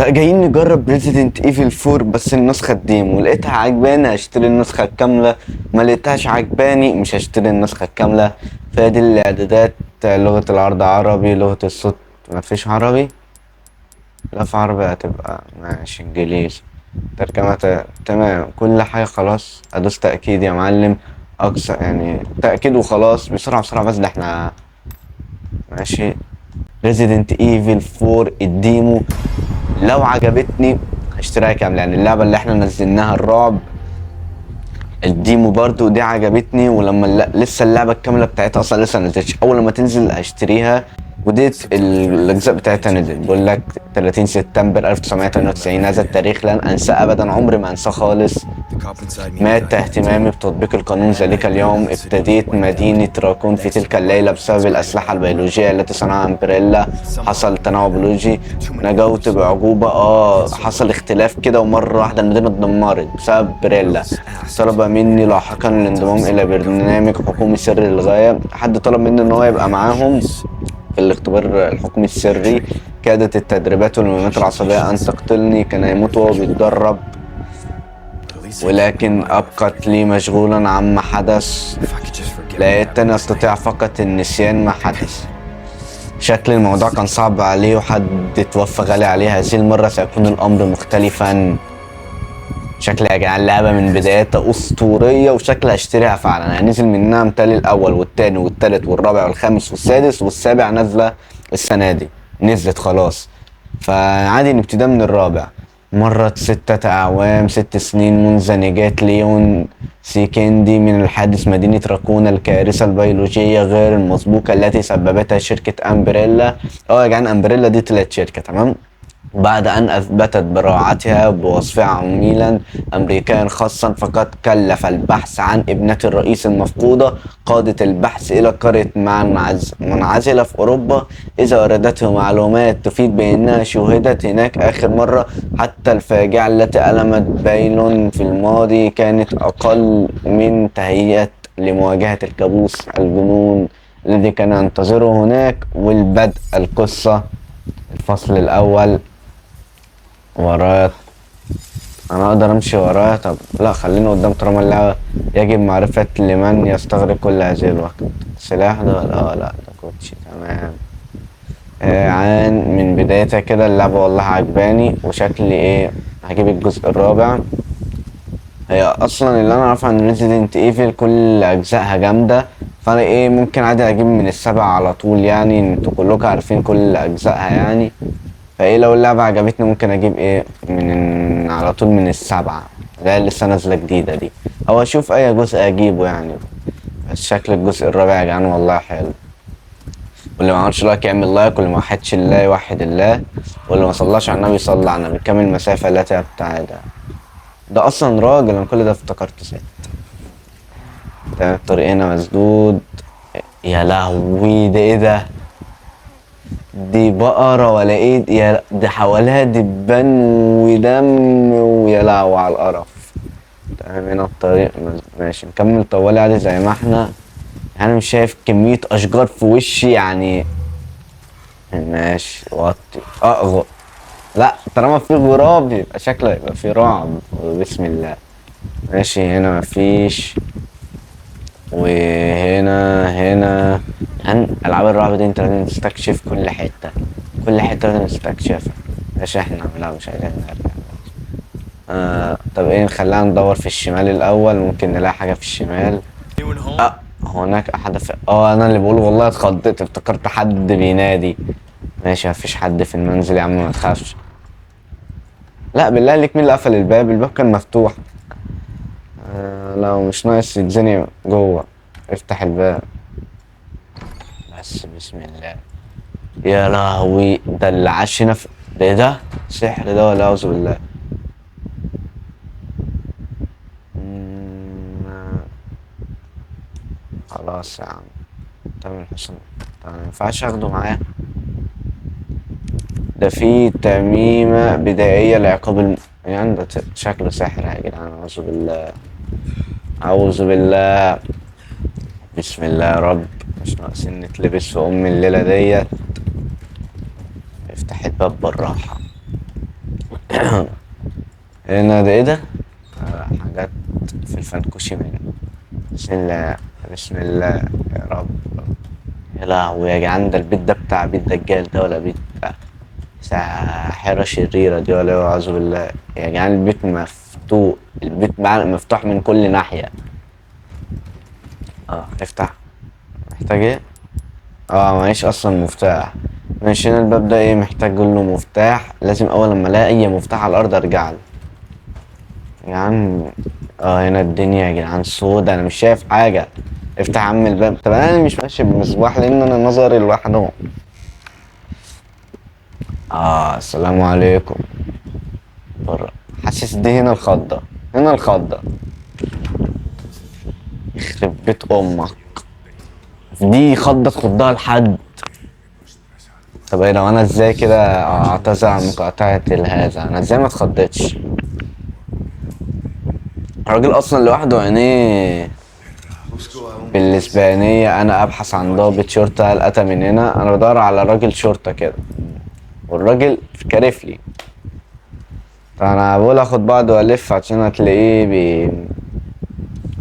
جايين نجرب ريزيدنت ايفل 4 بس النسخة الديمو، لقيتها عجباني هشتري النسخة الكاملة، ما لقيتهاش عجباني مش هشتري النسخة الكاملة. فدي الاعدادات. لغة العرض عربي، لغة الصوت مفيش عربي. لا في عربي هتبقى ماشي انجليزي. ترجمة تمام، كل حاجة خلاص. ادوس تأكيد يا معلم. اقصى يعني تأكيد وخلاص. بسرعة بسرعة بس ده احنا ماشي. ريزيدنت ايفل 4 الديمو لو عجبتني هشتريها كاملة. يعني اللعبة اللي احنا نزلناها الرعب الديمو برضو دي عجبتني، ولما لسه اللعبة الكاملة بتاعتها اصلا لسه نزلتش، اول لما تنزل هشتريها. وديت الاجزاء بتاعتها نزل بقول لك 30 سبتمبر 1998. هذا التاريخ لن انساه ابدا، عمري ما انساه خالص. مات اهتمامي بتطبيق القانون ذلك اليوم. ابتديت مدينة راكون في تلك الليلة بسبب الأسلحة البيولوجية التي صنعها أمبريلا. حصل تنوع بيولوجي. نجوت بعجوبة. حصل اختلاف كده ومرة واحدة المدينة اتدمرت بسبب بريلا. طلب مني لاحقا الانضمام إلى برنامج حكومي سري للغاية. حد طلب مني إن هو يبقى معاهم في الاختبار الحكومي السري. كادت التدريبات والمهمات العصبية أن تقتلني. كان يموت وهو بيتدرب، ولكن أبقت لي مشغولا عما حدث. لقيتني أستطيع فقط النسيان ما حدث. شكل الموضوع كان صعب عليه وحد توفى غالي عليه. هذه المرة سيكون الأمر مختلفا. شكل يا جدعان اللعبة من بدايتها أسطورية، وشكل هشتريها فعلا. هنزل منها متهيألي الأول والتاني والتالت والرابع والخامس والسادس والسابع نازلة السنة دي. نزلت خلاص، فعادي نبتدي من الرابع. مرت 6 أعوام، 6 سنين منذ نجاة ليون سيكندي من الحادث مدينة راكون. الكارثة البيولوجية غير المسبوقة التي سببتها شركة أمبريلا. يا جدعان أمبريلا دي طلعت شركة تمام، بعد أن أثبتت براعتها بوصفها عميلا أمريكيا خاصا. فقد كلف البحث عن ابنة الرئيس المفقودة. قادت البحث إلى قرية منعزلة في أوروبا. إذا وردته معلومات تفيد بأنها شوهدت هناك آخر مرة. حتى الفاجعة التي ألمت بايلون في الماضي كانت أقل من تهيئة لمواجهة الكابوس الجنون الذي كان ينتظره هناك. والبدء القصة. الفصل الأول. ورايا. انا اقدر امشي ورايا؟ طب لا خليني قدام طالما اللعبة. يجب معرفة لمن يستغرق كل هذه الوقت. سلاح ده لا ده كوتشي تمام. عن من بدايتها كده اللعبة والله عجباني. وشكلي هجيب الجزء الرابع. هي اصلا اللي انا اعرفه عن ريزيدنت ايفل كل اجزائها جامدة، فانا ممكن عادي اجيب من ال7 على طول. يعني انتوا كلكم عارفين كل اجزائها يعني. لو اللعبة عجبتني ممكن اجيب من على طول من ال7 اللي لسه نازلة جديدة دي، او اشوف اي جزء اجيبه يعني. بس شكل الجزء الرابع يا جدعان والله حلو. واللي ما عملش لايك يعمل لايك، واللي ما وحدش الله يوحد الله، واللي ما صلاش على النبي يصلي على النبي. كام المسافة التي ابتعدها. ده اصلا راجل، انا كل ده افتكرته ست. تمام الطريق هنا مسدود. يا لهوي ده ده؟ دي بقرة ولا يا دي حواليها دبان ودم. ويا لهوي على القرف. تمام هنا الطريق ماشي نكمل طوالي عادي زي ما احنا. انا مش شايف كمية اشجار في وشي يعني. ماشي وطي لا طالما في غراب يبقى شكله يبقى في رعب. بسم الله. ماشي هنا مفيش. وهنا يعني العاب الرعب دي انت لازم تستكشف كل حته. كل حته لازم تستكشفها. ماشي احنا لا مش عايزين نرجع. طب نخلينا ندور في الشمال الاول، ممكن نلاقي حاجه في الشمال. هناك احد في انا اللي بقوله والله اتخضيت افتكرت حد بينادي. ماشي مفيش حد في المنزل يا عم ما تخافش. لا بالله عليك مين اللي قفل الباب؟ الباب كان مفتوح. لو مش ناقص يتزني جوه افتح الباب بس. بسم الله. يا لهوي ده اللي عاش هنا في ده سحر ده ولا اعوذ بالله. خلاص يا عم. تمام الحسن. طب ما ينفعش اخده معايا؟ ده في تميمة بدائية لعقاب يعني ده شكله سحر يا جدعان. اعوذ بالله. اعوذ بالله. بسم الله يا رب. مش ناقصين نتلبس في الليلة ديت. افتح الباب بالراحة. هنا ده ايه ده؟ حاجات في الفنكوشي منه. بسم الله، بسم الله يا رب. يا لهوي يا جدعان، ده البيت ده بتاع بيت دجال ده ولا بيت ساحرة شريرة دي ولا ايه؟ أعوذ بالله يا جدعان، البيت مفتوح، البيت مفتوح من كل ناحية. افتح. محتاج ايه؟ معيش اصلا مفتاح. ماشي، هنا الباب ده ايه؟ محتاج له مفتاح. لازم اول لما الاقي اي مفتاح على الارض ارجع له يا جدعان. هنا الدنيا يا جدعان سودا، انا مش شايف حاجة. افتح يا عم الباب. طب انا مش ماشي بمصباح لان انا نظري لوحده. السلام عليكم. بره. حاسس دي هنا الخضة، هنا الخضة. يخرب بيت امك، دي خضة تخضها لحد. طب ايه لو انا ازاي كده اعتذر عن مقاطعة هذا؟ انا ازاي ما اتخضيتش؟ الراجل اصلا لوحده عينيه بالاسبانية. انا ابحث عن ضابط شرطة القتا من هنا. انا بدور على راجل شرطة كده والراجل كارف لي. فانا بقول اخد بعض والف عشان هتلاقيه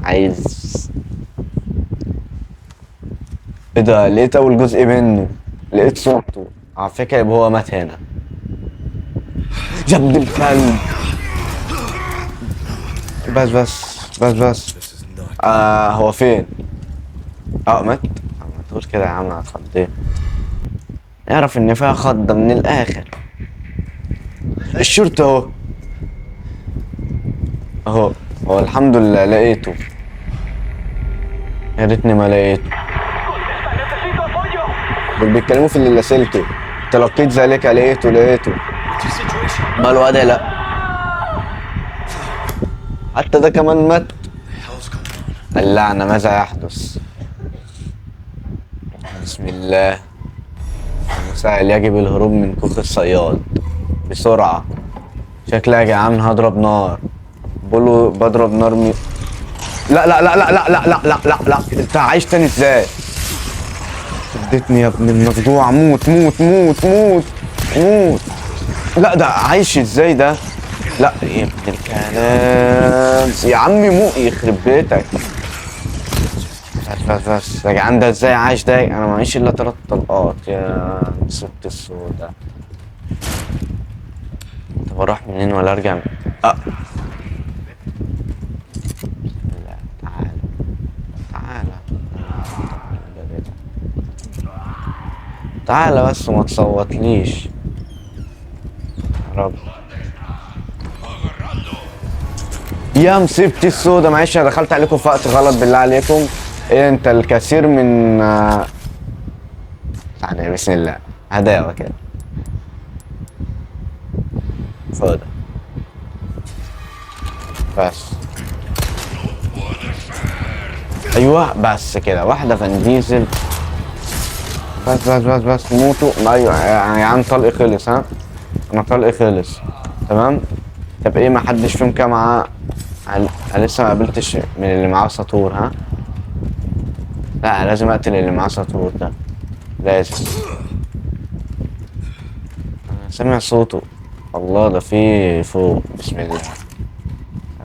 عايز. ايه ده؟ لقيت اول جزء منه، لقيت صورته. على فكرة يبقى هو مات هنا. يا ابن الكلب. بس هو فين؟ مات. ما تقول كده يا عم، هتخضيه. اعرف ان فيها خضة من الاخر. الشرطة اهو. اهو. هو الحمد لله لقيته. يا ريتني ما لقيته. دول بيتكلموا في اللي لاسلكي. تلقيت ذلك، لقيته. ما الواد لا، حتى ده كمان مات. اللعنة، ماذا يحدث؟ بسم الله. المساعد يجب الهروب من كوخ الصياد بسرعة. شكلها يا جدعان هضرب نار. بقوله بضرب نار لا لا لا لا لا لا لا لا لا لا، انت عايش تاني ازاي؟ اديتني يا ابن المخدوع. موت موت موت موت موت. لا ده عايش ازاي ده؟ لا يا ابن الكلام يا عمي، مو يخرب بيتك. بس يا جدعان، ده ازاي عايش ده؟ انا معيش الا 3 طلقات يا ست السودا. طب اروح منين ولا ارجع لا، تعالى تعالى بس وما تصوتليش يا رب. يا مصيبتي السودا، معلش انا دخلت عليكم في وقت غلط، بالله عليكم. إيه انت الكثير من يعني بسم الله هداوة كده. سودا بس. ايوه بس كده، واحدة فان ديزل. بس موتوا. ايوه يعني يا عم، طلقي خلص. انا طلقي خلص تمام. طب ايه، ما حدش فيهم كان معاه؟ انا لسه ما قابلتش من اللي معاه ساطور. لا لازم اقتل اللي معاه ساطور ده، لازم. انا سامع صوته. الله، ده في فوق. بسم الله.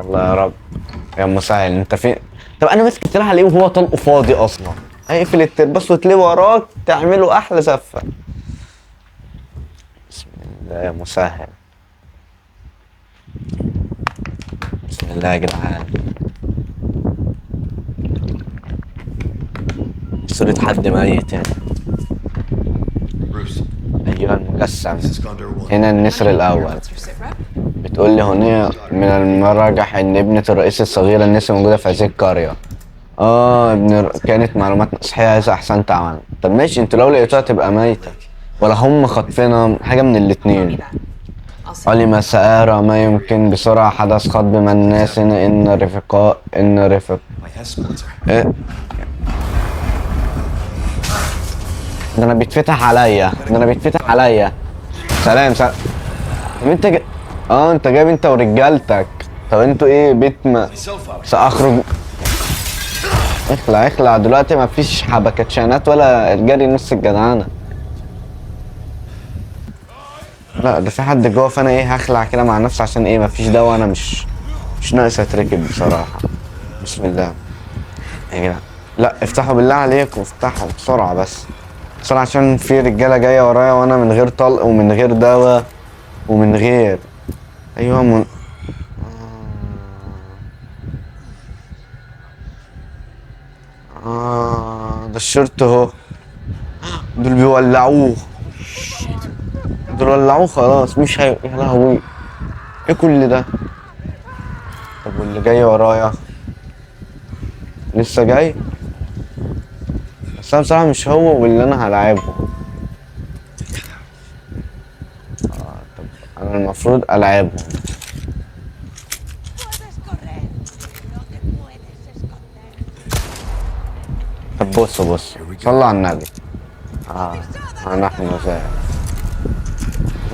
الله يا رب. يا مسهل، انت فين؟ طب انا ماسك السلاح ليه وهو طلقه فاضي اصلا؟ اقفل الترباس وتلاقيه وراك تعمله احلى زفه. بسم الله يا مسهل. بسم الله يا جدعان. صورة حد ميت هنا. ايوه المجسم. هنا النسر الاول. بتقول لي هنا من المراجح ان ابنة الرئيس الصغيرة النسر موجودة في هذه القرية. كانت معلومات صحيحة اذا احسنت عملا. طب ماشي، انتوا لو لقيتوها تبقى ميتة ولا هم خاطفينها؟ حاجة من الاتنين. علم سآرة ما يمكن بسرعة حدث خطب من الناس ان رفق ايه؟ ده انا بيتفتح عليا. سلام. طب انت انت جايب انت ورجالتك. طب انتوا ايه؟ بيت ما ساخرج. اخلع دلوقتي، ما فيش حبكتشانات ولا الجري نص الجدعانه. لا ده في حد جوه، فانا ايه هخلع كده مع نفسي عشان ايه مفيش دواء، انا مش ناقص اتركب بصراحة. بسم الله يا جدع. لا افتحوا بالله عليكم، افتحوا بسرعة بس، بسرعة عشان في رجالة جاية ورايا وانا من غير طلق ومن غير دواء ومن غير. ايوه ده الشرط اهو. دول بيولعوه، دول ولعوه خلاص، مش يا لهوي، ايه كل ده؟ طب واللي جاي ورايا لسه جاي؟ بس انا بصراحة مش هو واللي انا هلاعبه. طب انا المفروض العبه. Puedes correr, no te puedes esconder. طب بص صلى على النبي. نحن زي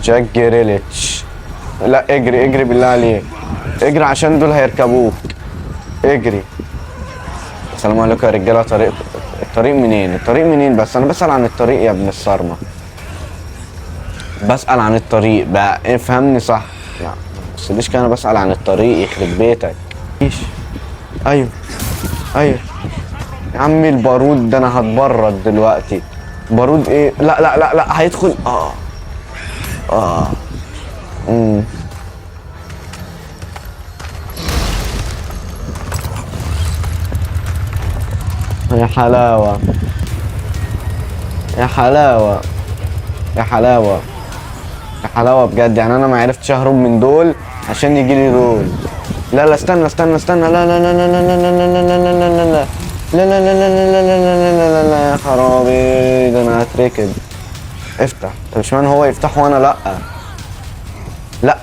جاك جريليتش. لا اجري بالله عليك، اجري عشان دول هيركبوك، اجري. السلام عليكم يا رجاله. الطريق منين؟ الطريق منين؟ بس انا بسأل عن الطريق يا ابن الصرمة، بسأل عن الطريق بقى، افهمني صح. لا بس ليش كده، انا بسأل عن الطريق يخرب بيتك. ايش؟ ايوه يا عمي البارود ده، انا هتبرد دلوقتي. بارود ايه؟ لا هيدخل. اه امم يا حلاوة يا حلاوة يا حلاوة يا حلاوة بجد، يعني انا ما عرفتش اهرب من دول عشان يجي لي دول. لا استنى لا لا لا لا لا لا لا لا لا لا لا لا لا لا لا لا يا خرابي، ده انا هتركب. افتح. طب اشمعنى هو يفتح وانا لا؟ لا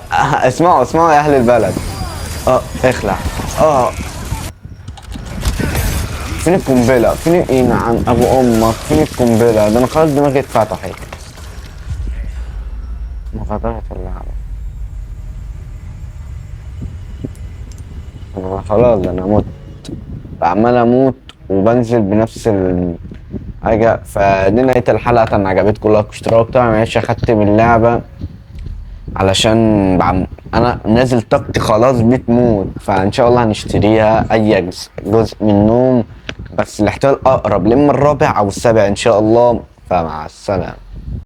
اسمعوا يا اهل البلد. اخلع. فين القنبلة؟ فين ايه نعم ابو امك؟ فين القنبلة؟ ده انا خلاص دماغي اتفتحت. مغادرة اللعبة. انا خلاص ده انا مت، عمال اموت وبنزل بنفس الحاجة. فدي نهاية الحلقة. اتمنى عجبتكم، لايك واشتراك طبعا. معلش اختم اللعبة علشان انا نازل طاقتي خلاص بتموت، فان شاء الله هنشتريها اي جزء منهم، بس الاحتمال اقرب لما الرابع او السابع ان شاء الله. فمع السلامة.